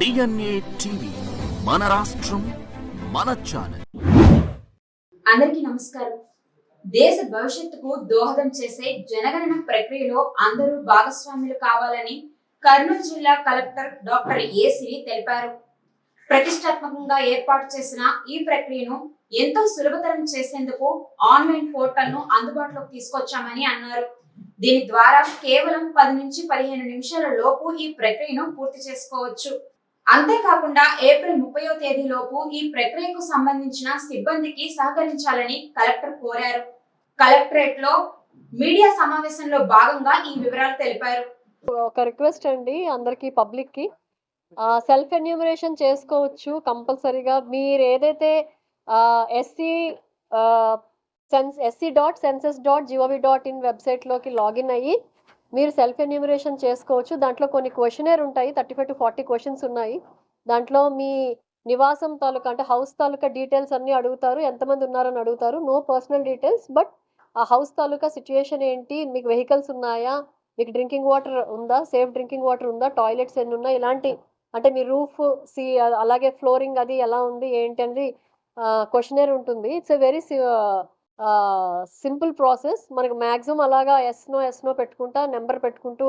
DNA TV మన రాష్ట్రం మన ఛానల్. అందరికీ నమస్కారం. దేశ భవిష్యత్తుకు దోహదం చేసే జనగణన ప్రక్రియలో అందరూ భాగస్వాములు కావాలని కర్నూలు జిల్లా కలెక్టర్ డాక్టర్ ఏ సిరి తెలిపారు. ప్రతిష్టాత్మకంగా ఏర్పాటు చేసిన ఈ ప్రక్రియను ఎంతో సులభతరం చేసేందుకు ఆన్లైన్ పోర్టల్ ను అందుబాటులోకి తీసుకొచ్చామని అన్నారు. దీని ద్వారా కేవలం 10 నుంచి 15 నిమిషాల లోపు ఈ ప్రక్రియను పూర్తి చేసుకోవచ్చు. అంతేకాకుండా ఏప్రిల్ 30వ తేదీ లోపు ఈ ప్రక్రియకు సంబంధించిన సిబ్బందికి సహకరించాలని కలెక్టర్ కోరారు. కలెక్టరేట్ లో మీడియా సమావేశంలో భాగంగా ఈ వివరాలు తెలిపారు. ఒక రిక్వెస్ట్ అండి, అందరికి పబ్లిక్ కి సెల్ఫ్ ఎన్యూమరేషన్ చేసుకోవచ్చు కంపల్సరీగా. మీరు ఏదైతే sc.census.gov.in వెబ్సైట్లోకి లాగిన్ అయ్యి మీరు సెల్ఫ్ ఎన్యూమరేషన్ చేసుకోవచ్చు. దాంట్లో కొన్ని క్వశ్చనర్ ఉంటాయి, 35 to 40 క్వశ్చన్స్ ఉన్నాయి. దాంట్లో మీ నివాసం తాలూకా అంటే హౌస్ తాలూకా డీటెయిల్స్ అన్నీ అడుగుతారు, ఎంతమంది ఉన్నారని అడుగుతారు. నో పర్సనల్ డీటెయిల్స్, బట్ ఆ హౌస్ తాలూకా సిచ్యుయేషన్ ఏంటి, మీకు వెహికల్స్ ఉన్నాయా, మీకు డ్రింకింగ్ వాటర్ ఉందా, సేఫ్ డ్రింకింగ్ వాటర్ ఉందా, టాయిలెట్స్ ఎన్ని ఉన్నాయి, ఇలాంటి అంటే మీ రూఫ్ అలాగే ఫ్లోరింగ్ అది ఎలా ఉంది ఏంటి అనేది క్వశ్చనర్ ఉంటుంది. It's a very simple process. మనకు మ్యాక్సిమం అలాగా ఎస్నో పెట్టుకుంటా నెంబర్ పెట్టుకుంటూ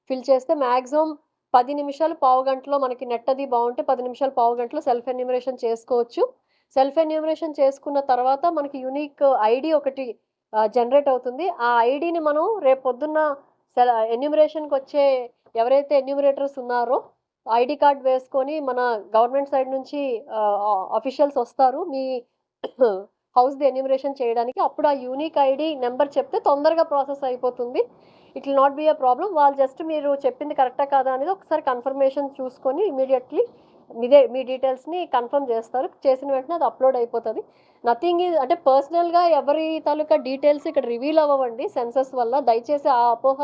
ఫిల్ చేస్తే మ్యాక్సిమం 10 నిమిషాలు పావు గంటలో మనకి నెట్ అది బాగుంటే 10 నిమిషాలు పావు గంటలో సెల్ఫ్ ఎన్యూమరేషన్ చేసుకోవచ్చు. సెల్ఫ్ ఎన్యూమరేషన్ చేసుకున్న తర్వాత మనకి యూనిక్ ఐడి ఒకటి జనరేట్ అవుతుంది. ఆ ఐడిని మనం రేపు పొద్దున్న ఎన్యూమరేషన్కి వచ్చే ఎవరైతే ఎన్యూమరేటర్స్ ఉన్నారో ఐడి కార్డ్ వేసుకొని మన గవర్నమెంట్ సైడ్ నుంచి అఫీషియల్స్ వస్తారు మీ హౌస్ది ఎన్యూమరేషన్ చేయడానికి. అప్పుడు ఆ యూనిక్ ఐడి నెంబర్ చెప్తే తొందరగా ప్రాసెస్ అయిపోతుంది. It will not be a problem. వాళ్ళు జస్ట్ మీరు చెప్పింది కరెక్టా కాదా అనేది ఒకసారి కన్ఫర్మేషన్ చూసుకొని ఇమీడియట్లీ మీ డీటెయిల్స్ని కన్ఫర్మ్ చేస్తారు. చేసిన వెంటనే అది అప్లోడ్ అయిపోతుంది. నథింగ్ ఈజ్ అంటే పర్సనల్గా ఎవరి తాలూకా డీటెయిల్స్ ఇక్కడ రివీల్ అవ్వండి సెన్సస్ వల్ల. దయచేసి ఆ అపోహ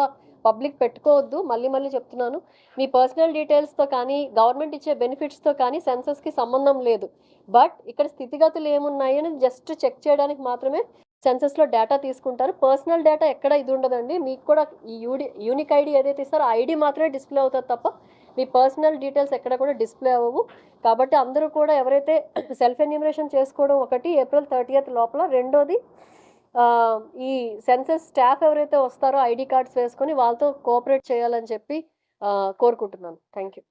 పబ్లిక్ పెట్టుకోవద్దు. మళ్ళీ చెప్తున్నాను, మీ పర్సనల్ డీటెయిల్స్తో కానీ గవర్నమెంట్ ఇచ్చే బెనిఫిట్స్తో కానీ సెన్సస్కి సంబంధం లేదు. బట్ ఇక్కడ స్థితిగతులు ఏమున్నాయి అని జస్ట్ చెక్ చేయడానికి మాత్రమే సెన్సస్లో డేటా తీసుకుంటారు. పర్సనల్ డేటా ఎక్కడ ఇది ఉండదండి. మీకు కూడా ఈ యూనిక్ ఐడి ఏదైతే ఇస్తారో ఐడి మాత్రమే డిస్ప్లే అవుతుంది తప్ప మీ పర్సనల్ డీటెయిల్స్ ఎక్కడ కూడా డిస్ప్లే అవ్వవు. కాబట్టి అందరూ కూడా ఎవరైతే సెల్ఫ్ ఎన్యూమరేషన్ చేసుకోవడం ఒకటి ఏప్రిల్ 30th లోపల, రెండోది ఈ సెన్సస్ స్టాఫ్ ఎవరైతే వస్తారో ఐడి కార్డ్స్ వేసుకొని వాళ్ళతో కోఆపరేట్ చేయాలని చెప్పి కోరుకుంటున్నాను. Thank you.